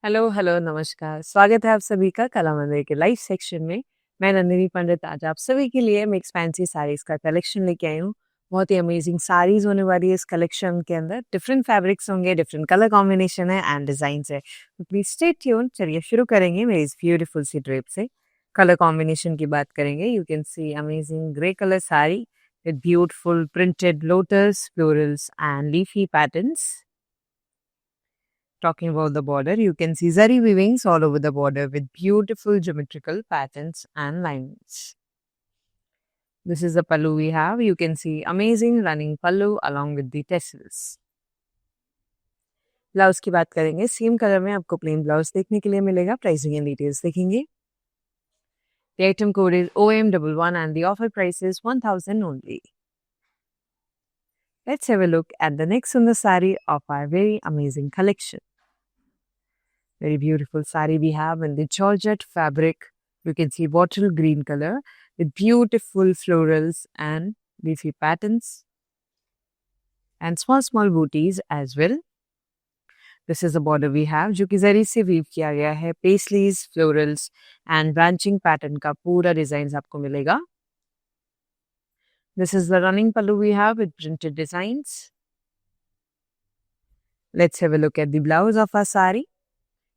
Hello hello नमस्कार। स्वागत है आप सभी का कला मंदिर के लाइव सेक्शन में। मैं नंदिनी पंडित आज आप सभी के लिए मिक्स फैंसी साड़ीज का कलेक्शन लेके आई हूँ। बहुत ही अमेजिंग साड़ीज होने वाली है इस कलेक्शन के अंदर। डिफरेंट फैब्रिक्स होंगे, डिफरेंट कलर कॉम्बिनेशन है एंड डिजाइन है, तो प्लीज स्टे ट्यून। चलिए शुरू करेंगे मेरी इस ब्यूटीफुल सी ड्रेप से। कलर कॉम्बिनेशन की बात करेंगे, you can see amazing grey colour sari with beautiful printed lotus, florals and leafy patterns. Talking about the border, you can see zari weavings all over the border with beautiful geometrical patterns and lines. This is the pallu we have. You can see amazing running pallu along with the tassels. Blouse की बात करेंगे, same colour में आपको plain blouse देखने के लिए मिलेगा। Pricing and details देखेंगे। The item code is OM11 and the offer price is 1000 only. Let's have a look at the next on the saree of our very amazing collection. Very beautiful saree we have in the georgette fabric. You can see bottle green color with beautiful florals and leafy patterns and small booties as well. This is the border we have जो कि जरी से weave किया गया है। पेस्लीज, florals and branching pattern का पूरा design आपको मिलेगा। This is the running pallu we have with printed designs. Let's have a look at the blouse of our saree.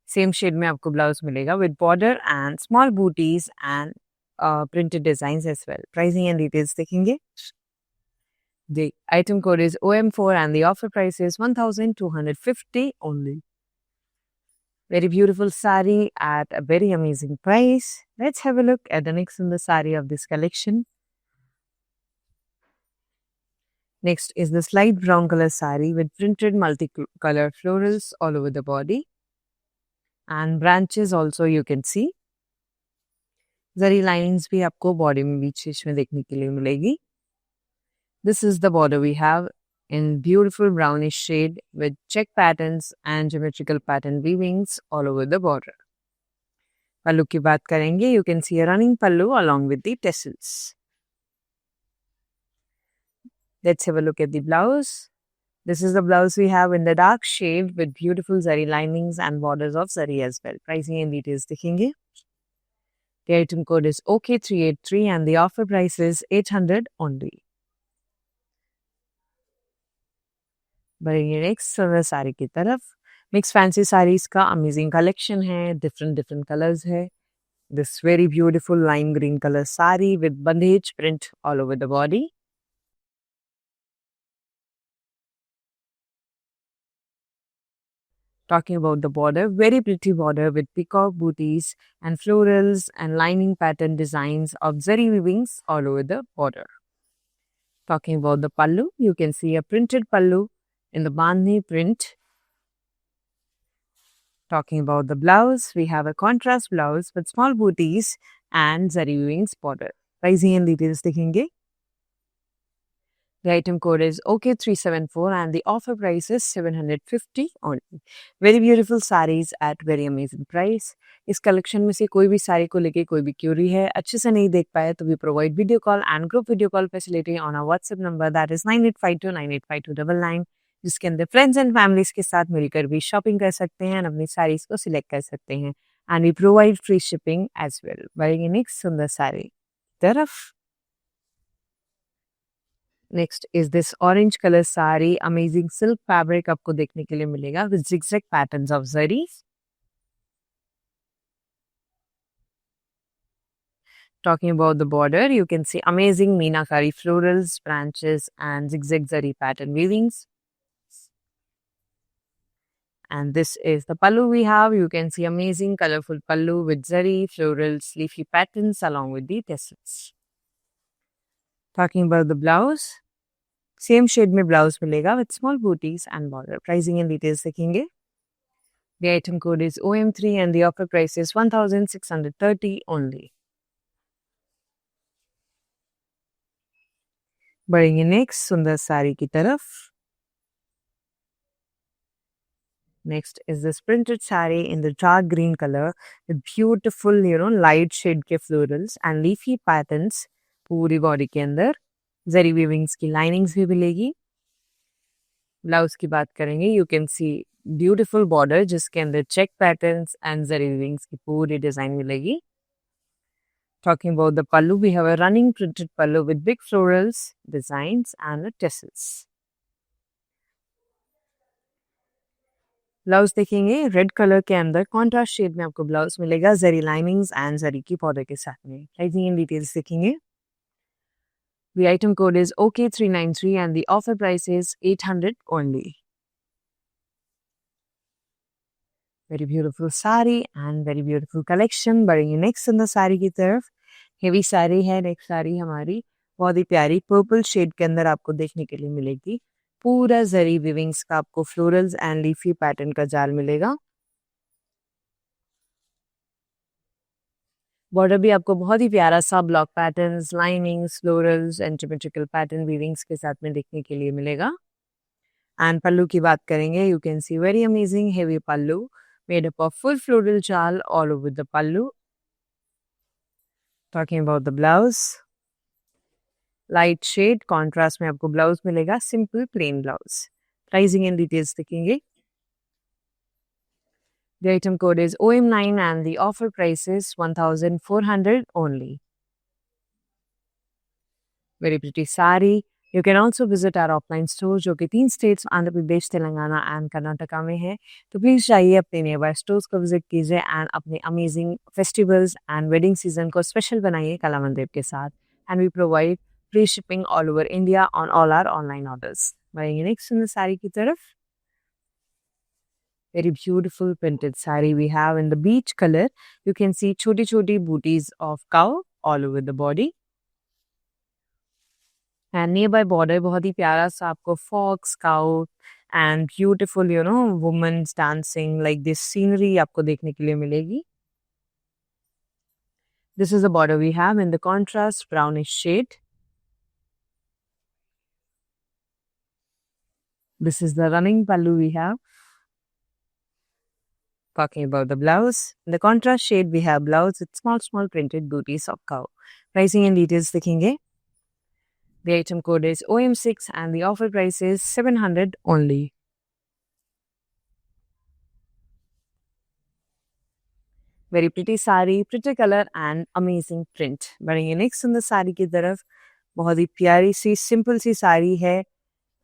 Same shade में आपको ब्लाउज मिलेगा विद बॉर्डर एंड स्मॉल बूटीज and printed designs as well. Pricing and details देखेंगे। The item code is OM4 and the offer price is 1250 only. Very beautiful saree at a very amazing price. Let's have a look at the next in the saree of this collection. Next is this light brown color saree with printed multicolor florals all over the body. And branches also you can see. Zari linings भी आपको body में बीच में देखने के लिए मिलेगी। This is the border we have in beautiful brownish shade with check patterns and geometrical pattern weavings all over the border. पल्लू की बात करेंगे, you can see a running pallu along with the tassels. Let's have a look at the blouse. This is the blouse we have in the dark shade with beautiful zari linings and borders of zari as well. Pricing and details देखेंगे। The item code is OK383 and the offer price is 800 only. बढ़ेंगे next sari की तरफ। Mix fancy saris का amazing collection है। Different colours है। This very beautiful lime green colour sari with bandhej print all over the body. Talking about the border, very pretty border with peacock booties and florals and lining pattern designs of zari weavings all over the border. Talking about the pallu, you can see a printed pallu in the bandhni print. Talking about the blouse, we have a contrast blouse with small booties and zari weavings border. Pricing and details देखेंगे। The item code is OK374 and the offer price is 750 only. Very beautiful sarees at very amazing price. इस collection में से कोई भी साड़ी को लेके कोई भी क्यूरी है, अच्छे से नहीं देख पाए तो we provide video call and group video call facility on our WhatsApp number that is 9852985299, जिसके अंदर फ्रेंड्स एंड फैमिलीज के साथ मिलकर भी शॉपिंग कर सकते हैं और अपनी साड़ीज को सिलेक्ट कर सकते हैं and we provide free shipping as well. बढ़ेंगे नेक्स्ट सुंदर साड़ी तरफ। Next is this orange colour sari, amazing silk fabric आपको देखने के लिए मिलेगा with zigzag patterns of zari. Talking about the border, you can see amazing meenakari florals, branches and zigzag zari pattern weavings. And this is the pallu we have. You can see amazing colorful pallu with zari, florals, leafy patterns along with the tassels. Talking about the blouse, same shade में blouse मिलेगा with small booties and border. Pricing and details देखेंगे। The item code is OM3 and the offer price is 1630 only. बढ़ेंगे next सुंदर साड़ी की तरफ। Next is this printed saree in the dark green color with beautiful, light shade के florals and leafy patterns पूरी body के अंदर। जरी वीविंग्स की linings भी मिलेगी। ब्लाउज की बात करेंगे, you can see beautiful border जिसके अंदर चेक पैटर्न्स एंड जरी वीविंग्स की पूरी डिजाइन मिलेगी. Talking about the pallu, we have a running printed pallu with big florals, designs and tassels. Blouse देखेंगे रेड कलर के अंदर कॉन्ट्रास्ट शेड में आपको ब्लाउज मिलेगा जरी लाइनिंग्स एंड जरी की बॉर्डर के साथ में. प्राइसिंग इन डिटेल्स देखेंगे. The item code is OK393 and the offer price is 800 only. Very beautiful sari and very beautiful collection. बढ़ेंगे next in the sari की तरफ. हेवी साड़ी है. नेक्स्ट साड़ी हमारी बहुत ही प्यारी पर्पल शेड के अंदर आपको देखने के लिए मिलेगी. पूरा जरी विविंग्स का आपको फ्लोरल्स एंड लीफी पैटर्न का जाल मिलेगा. बॉर्डर भी आपको बहुत ही प्यारा सा block patterns, linings, florals and geometrical pattern weavings के साथ में देखने के लिए मिलेगा. एंड पल्लू की बात करेंगे. You can see very amazing heavy pallu made up of full floral jaal all over the pallu. Talking about the blouse, light shade contrast में आपको ब्लाउज मिलेगा. Simple plain blouse. Pricing and details देखेंगे. The item code is OM9 and the offer price is 1400 only. Very pretty sari. You can also visit our offline store जो कि 3 states Andhra Pradesh, Telangana and Karnataka में है. तो please जाइए अपने nearby stores को visit कीजिए एंड अपने amazing festivals and wedding season को स्पेशल बनाइए कलामंदिर के साथ. And we provide free shipping all over India on all our online orders. बढ़ेंगे नेक्स्ट इन द साड़ी की तरफ. Very beautiful printed sari we have in the beach color. You can see choti booties of cow all over the body. And nearby border बहुत ही प्यारा सा आपको fox, cow and beautiful women's dancing like this scenery आपको देखने के लिए मिलेगी. This is the border we have in the contrast brownish shade. This is the running pallu we have. Talking about the blouse, in the contrast shade we have blouse with small printed booties of cow. Pricing and details देखेंगे. The item code is OM6 and the offer price is 700 only. Very pretty sari, pretty color and amazing print. बढ़ेंगे next in the sari की तरफ. बहुत ही प्यारी सी simple सी साड़ी है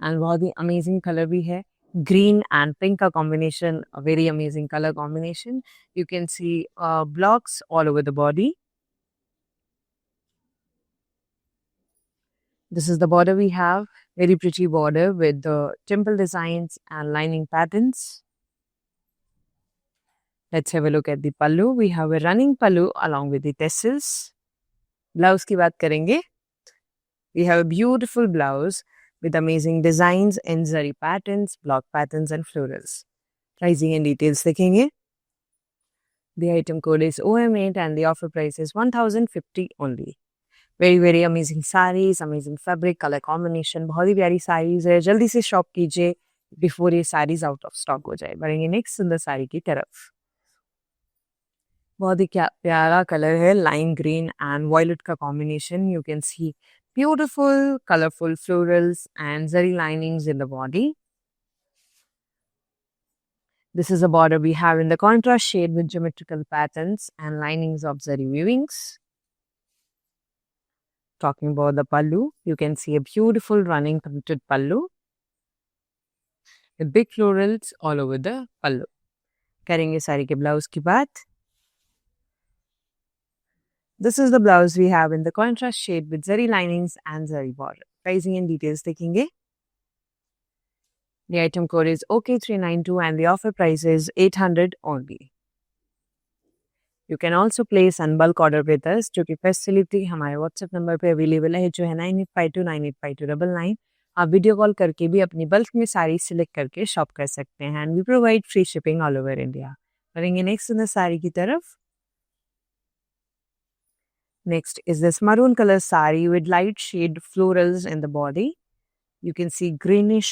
and बहुत ही amazing color भी है. Green and pink combination, a very amazing color combination. You can see blocks all over the body. This is the border we have. Very pretty border with the temple designs and lining patterns. Let's have a look at the pallu. We have a running pallu along with the tassels. Blouse की बात करेंगे. We have a beautiful blouse with amazing designs and zari patterns, block patterns and florals. Pricing and details देखेंगे. The item code is OM8 and the offer price is 1050 only. Very amazing sarees, amazing fabric, color combination. बहुत ही प्यारी sarees है. जल्दी से shop कीजिए before ये sarees out of stock हो जाए. बढ़ेंगे नेक्स्ट सुंदर साड़ी की तरफ. बहुत ही प्यारा कलर है. लाइन ग्रीन एंड वॉयलेट का combination. You can see beautiful, colorful florals and zari linings in the body. This is a border we have in the contrast shade with geometrical patterns and linings of zari weavings. Talking about the pallu, you can see a beautiful running printed pallu with big florals all over the pallu. करेंगे साड़ी के blouse की बात. This is the blouse we have in the contrast shade with zari linings and zari border. Pricing and details देखेंगे. The item code is OK392 and the offer price is 800 only. You can also place and bulk order with us जो कि facility हमारे WhatsApp number पे available है जो है 9852985299. आप video call करके भी अपनी बल्क में साड़ी सिलेक्ट करके शॉप कर सकते हैं. And we provide free shipping all over India. करेंगे नेक्स्ट इन द साड़ी की तरफ. Next is this maroon color sari with light shade florals in the body. You can see greenish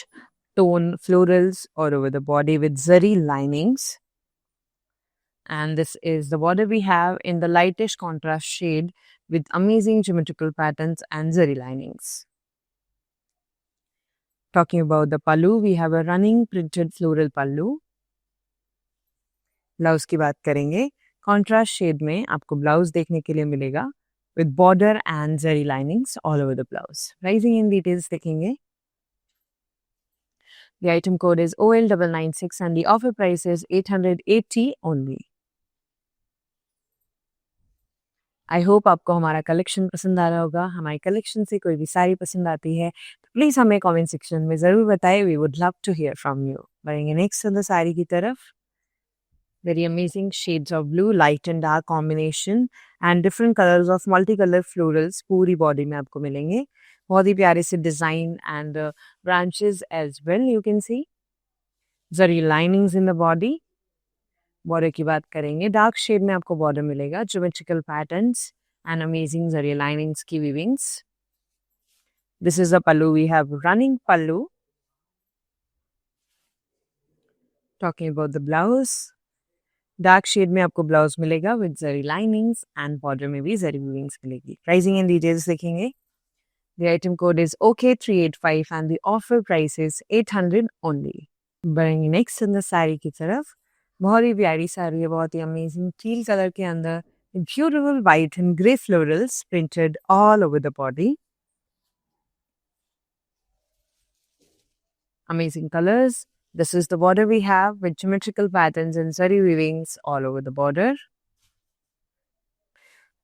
tone florals all over the body with zari linings. And this is the border we have in the lightish contrast shade with amazing geometrical patterns and zari linings. Talking about the pallu, we have a running printed floral pallu blouse की बात करेंगे, contrast shade में आपको blouse देखने के लिए मिलेगा with border and zari linings all over the blouse. Pricing in details देखेंगे। The item code is OL996 and the offer price is 880 only. I hope आपको हमारा कलेक्शन पसंद आ रहा होगा। हमारी कलेक्शन से कोई भी साड़ी पसंद आती है तो प्लीज़ हमें कमेंट सेक्शन में ज़रूर बताएं। We would love to hear from you. बढ़ेंगे नेक्स्ट द साड़ी की तरफ। Very amazing shades of blue, light and dark combination and different colours of multi colour florals पूरी बॉडी में आपको मिलेंगे। बहुत ही प्यारे से design and branches as well you can see. Zari linings in the body. Border की बात करेंगे, डार्क शेड में आपको बॉर्डर मिलेगा, geometrical patterns and amazing zari linings की weavings. This is the pallu, we have running pallu. Talking about the blouse, dark shade में आपको blouse मिलेगा with zari linings and border में भी जरी वीविंग्स मिलेगी। प्राइसिंग एंड डिटेल्स देखेंगे। The item code is OK385 and the offer price is 800 only. बढ़ेंगे next in the sari की तरफ। बहुत ही प्यारी साड़ी है, बहुत ही अमेजिंग टील कलर के अंदर beautiful white and grey florals printed all over the body. Amazing colors. This is the border we have with geometrical patterns and zari weavings all over the border.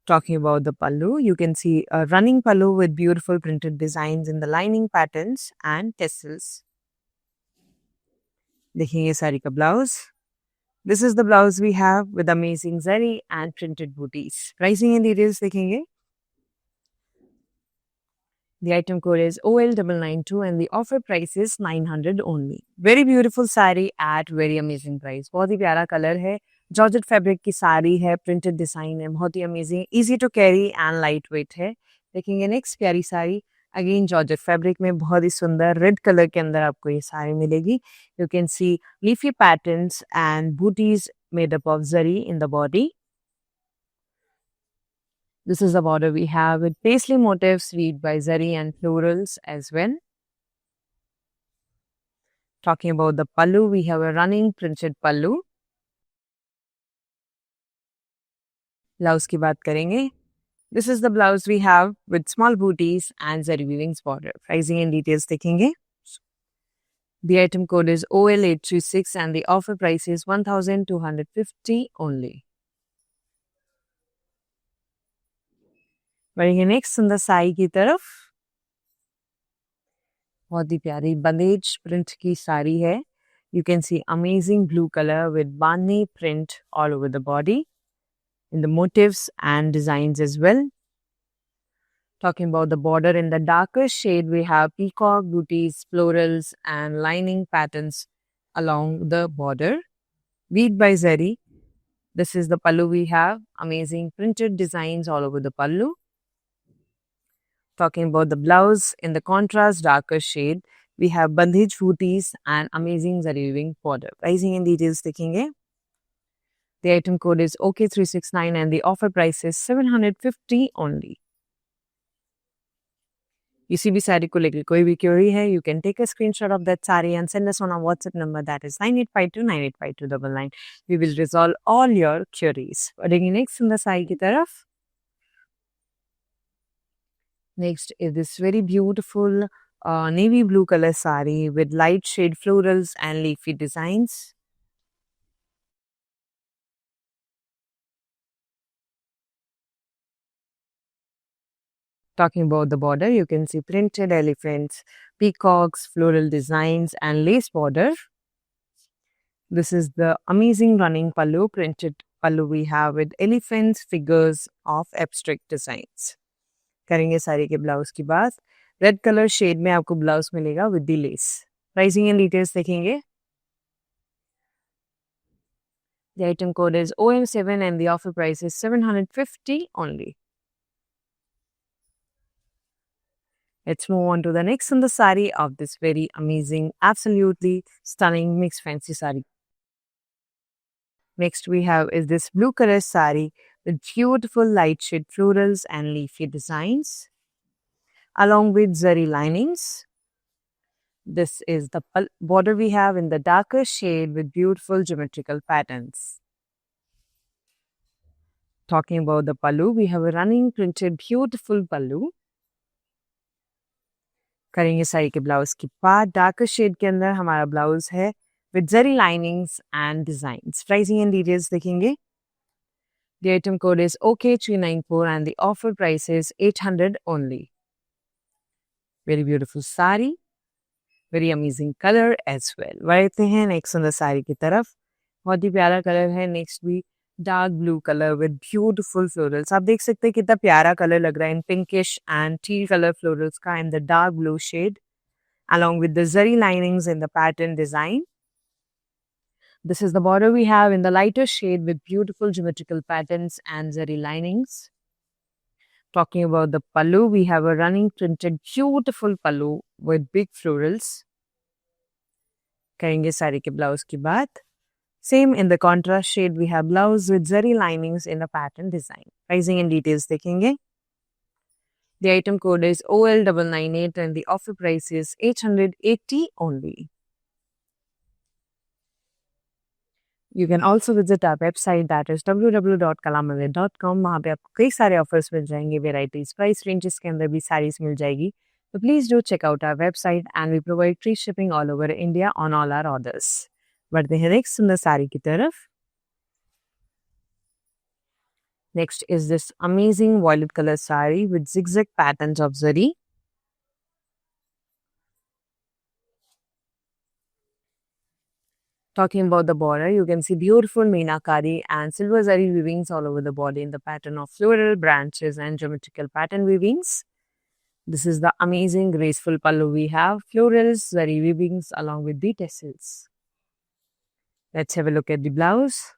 Talking about the pallu, you can see a running pallu with beautiful printed designs in the lining patterns and tassels. देखिए ये साड़ी का blouse. This is the blouse we have with amazing zari and printed booties. Pricing and details देखेंगे. The item code is OL992 and the offer price is 900 only. Very beautiful saree at very amazing price. बहुत ही प्यारा colour है, georgette fabric की साड़ी है, printed design है, बहुत ही amazing, easy to carry and light weight है। देखेंगे नेक्स्ट प्यारी साड़ी, अगेन जॉर्जेट फैब्रिक में बहुत ही सुंदर रेड कलर के अंदर आपको ये साड़ी मिलेगी। You can C leafy patterns and booties made up of zari in the body. This is the border we have with paisley motifs weaved by zari and florals as well. Talking about the pallu, we have a running printed pallu. Blouse की बात करेंगे. This is the blouse we have with small booties and zari weavings border. Pricing and details देखेंगे. The item code is OL836 and the offer price is 1250 only. बढ़ेंगे next in the sari की तरफ। बहुत ही प्यारी बंदेज print की साड़ी है। You can see amazing blue colour with bandhani print all over the body in the motifs and designs as well. Talking about the border, in the darker shade we have peacock, booties, florals and lining patterns along the border weaved by zari. This is the pallu we have, amazing printed designs all over the pallu. Talking about the blouse, in the contrast darker shade, we have bandhej booties and amazing zari weaving border. Pricing and details देखेंगे. The item code is OK369 and the offer price is 750 only. किसी भी साड़ी को लेकर कोई भी query है, you can take a screenshot of that saree and send us on our WhatsApp number, that is 9852985299. We will resolve all your queries. बढ़ेंगे next in the sari की तरफ. Next is this very beautiful navy blue color saree with light shade florals and leafy designs. Talking about the border, you can see printed elephants, peacocks, floral designs and lace border. This is the amazing running pallu, printed pallu we have with elephants, figures of abstract designs. करेंगे साड़ी के blouse की बात। Red colour shade में आपको blouse मिलेगा with the less. Pricing and details देखेंगे। The item code is OM7 and the offer price is 750 only. Let's move on to the next in the saree of this very amazing, absolutely stunning mixed fancy saree. Next we have is this blue color saree with beautiful light shade florals and leafy designs along with zari linings. This is the border we have in the darker shade with beautiful geometrical patterns. Talking about the pallu, we have a running printed beautiful pallu. करेंगे साड़ी के blouse की बात. Darker shade के अंदर हमारा blouse है with zari linings and designs. Pricing and details देखेंगे. The item code is OK394 and the offer price is 800 only. Very beautiful sari. Very amazing color as well. बढ़ते हैं next सुंदर साड़ी की तरफ. बहुत ही प्यारा कलर है. नेक्स्ट भी dark blue colour with beautiful florals. आप देख सकते हैं कितना प्यारा कलर लग रहा है in pinkish and tea colour florals का in the dark blue shade along with the zari linings in the pattern design. This is the border we have in the lighter shade with beautiful geometrical patterns and zari linings. Talking about the pallu, we have a running printed beautiful pallu with big florals. करेंगे साड़ी के blouse की बात. Same in the contrast shade, we have blouse with zari linings in the pattern design. Pricing and details देखेंगे. The item code is OL998 and the offer price is 880 only. You can also visit our website that is www.kalamaway.com. वहाँ पे आपको कई सारे offers मिल जाएंगे, varieties, price ranges के अंदर भी साड़ीज मिल जाएगी. So please do check out our website and we provide free shipping all over India on all our orders. बढ़ते हैं नेक्स्ट सुंदर साड़ी की तरफ. Next is this amazing violet color sari with zigzag patterns of zari. Talking about the border, you can see beautiful meenakari and silver zari weavings all over the body in the pattern of floral branches and geometrical pattern weavings. This is the amazing graceful pallu we have, florals, zari weavings along with the tassels. Let's have a look at the blouse.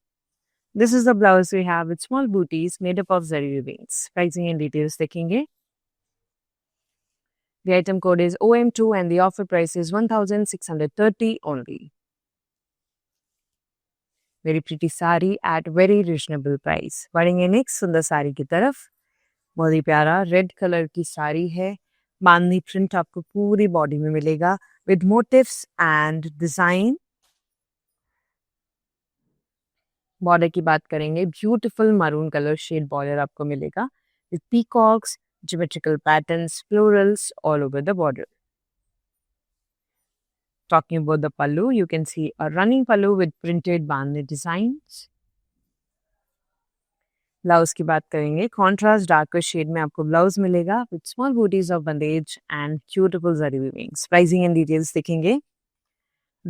This is the blouse we have with small booties made up of zari weavings. Pricing and details देखेंगे. The item code is OM2 and the offer price is 1630 only. Very pretty sari at very reasonable price. बढ़ेंगे next सुंदर साड़ी की तरफ. बहुत ही प्यारा red colour की साड़ी है. बांधनी प्रिंट आपको पूरी बॉडी में मिलेगा with motifs and design. Border की बात करेंगे, beautiful maroon colour shade border आपको मिलेगा with peacocks, geometrical patterns, florals all over the border. Talking about the pallu, you can see a running pallu with printed bandhni designs. Blouse की बात करेंगे, contrast darker shade में आपको blouse मिलेगा with small butis of bandhej and beautiful zari weavings. Pricing and details देखेंगे.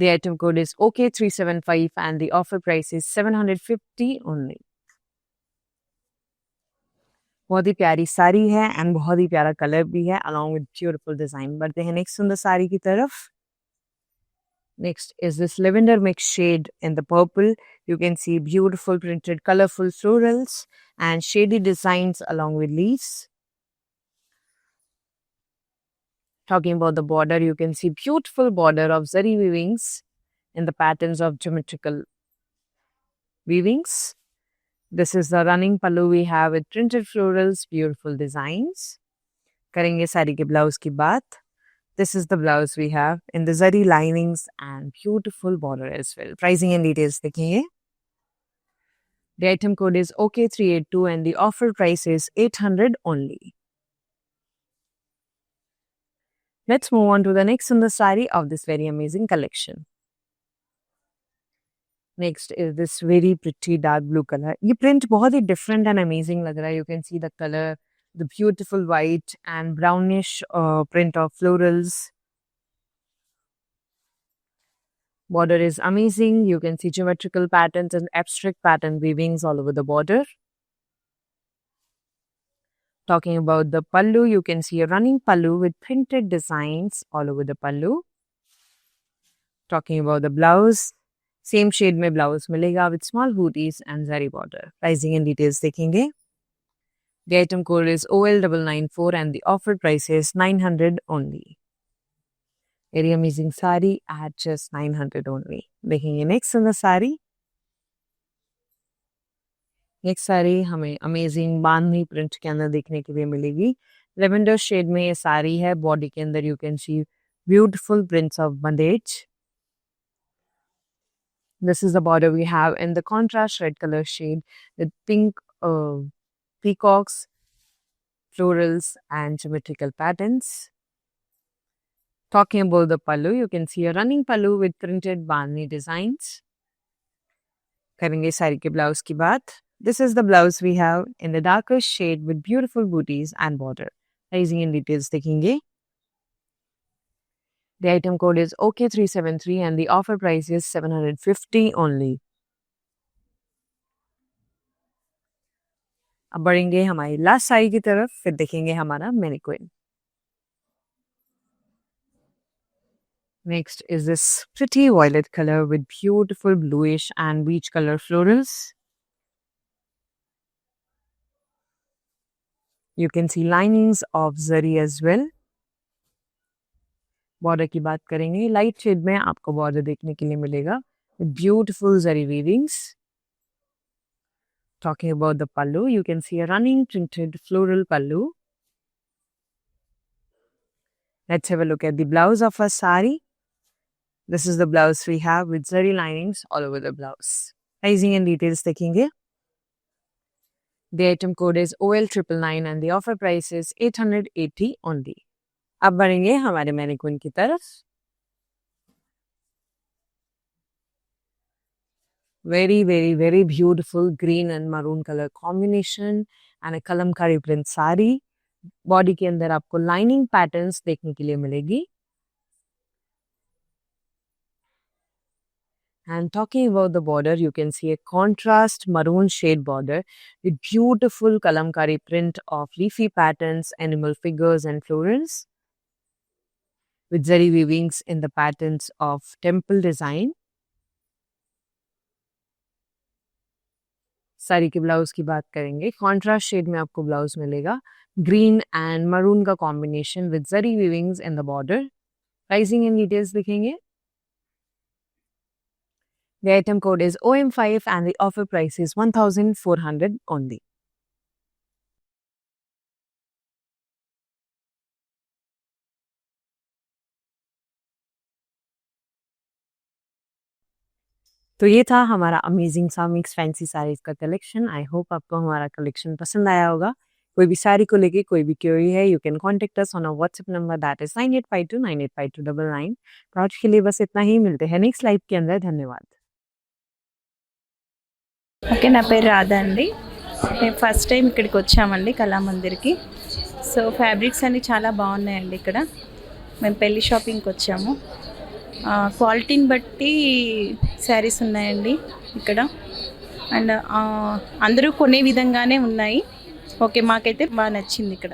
The item code is OK375 and the offer price is 750 only. बहुत ही प्यारी साड़ी है एंड बहुत ही प्यारा कलर भी है along with beautiful design. बढ़ते हैं नेक्स्ट सुंदर साड़ी की तरफ. Next is this lavender mix shade in the purple. You can see beautiful printed colorful florals and shady designs along with leaves. Talking about the border, you can see beautiful border of zari weavings in the patterns of geometrical weavings. This is the running pallu we have with printed florals, beautiful designs. करेंगे साड़ी के blouse की बात. This is the blouse we have in the zari linings and beautiful border as well. Pricing and details देखेंगे. The item code is OK382 and the offer price is 800 only. Let's move on to the next in the saree of this very amazing collection. Next is this very pretty dark blue color. ये print बहुत ही different and amazing लग रहा है. You can see the color, the beautiful white and brownish print of florals. Border is amazing. You can see geometrical patterns and abstract pattern weavings all over the border. Talking about the pallu, you can see a running pallu with printed designs all over the pallu. Talking about the blouse, same shade में blouse मिलेगा with small booties and zari border. Pricing and details देखेंगे. The item code is OL994 and the offer price is 900 only. Very amazing sari at just 900 only. देखेंगे next in the sari. Next sari हमें amazing बांधनी print के अंदर देखने के लिए मिलेगी. Lavender shade में ये साड़ी है. बॉडी के अंदर you can see beautiful prints of bandhej. This is the border we have in the contrast red colour shade with pink peacocks, florals and geometrical patterns. Talking about the pallu, you can see a running pallu with printed bandhni designs. करेंगे साड़ी के blouse की बात. This is the blouse we have in the darker shade with beautiful booties and border. Pricing and details देखेंगे. The item code is OK373 and the offer price is 750 only. अब बढ़ेंगे हमारी last sari की तरफ, फिर देखेंगे हमारा mannequin. Next is this pretty violet color with beautiful bluish and beige color florals. You can see linings of zari as well. Border की बात करेंगे, light shade में आपको border देखने के लिए मिलेगा with beautiful zari weavings. Talking about the pallu, you can see a running printed floral pallu. Let's have a look at the blouse of our sari. This is the blouse we have with zari linings all over the blouse. Pricing and details देखेंगे. The item code is OL999 and the offer price is 880 only. अब बढ़ेंगे हमारे mannequin की तरफ. Very, very, very beautiful green and maroon color combination and a kalamkari print sari. Body के अंदर आपको lining patterns देखने के लिए मिलेगी. And talking about the border, you can see a contrast maroon shade border with beautiful kalamkari print of leafy patterns, animal figures and florals. With zari weavings in the patterns of temple design. Sari के blouse की बात करेंगे. Contrast shade में आपको blouse मिलेगा. Green and maroon का combination with zari weavings in the border. Pricing and details दिखेंगे. The item code is OM5 and the offer price is 1400 only. तो ये था हमारा अमेजिंग सा मिक्स फैंसी साड़ीज का कलेक्शन. आई होप आपको हमारा कलेक्शन पसंद आया होगा. कोई भी साड़ी को लेके कोई भी क्वेरी है, you can contact us on our WhatsApp number that is 9852985299. तो आज के लिए बस इतना ही. मिलते हैं नेक्स्ट लाइव के अंदर. धन्यवाद. ఓకే, నా పేరు రాధా అండి. మేము ఫస్ట్ టైం ఇక్కడికి వచ్చామండి కళామందిర్కి. సో ఫ్యాబ్రిక్స్ అన్నీ చాలా బాగున్నాయండి ఇక్కడ. మేము పెళ్లి షాపింగ్కి వచ్చాము. క్వాలిటీని బట్టి శారీస్ ఉన్నాయండి ఇక్కడ. అండ్ అందరూ కొనే విధంగానే ఉన్నాయి. ఓకే, మాకైతే బాగా నచ్చింది ఇక్కడ.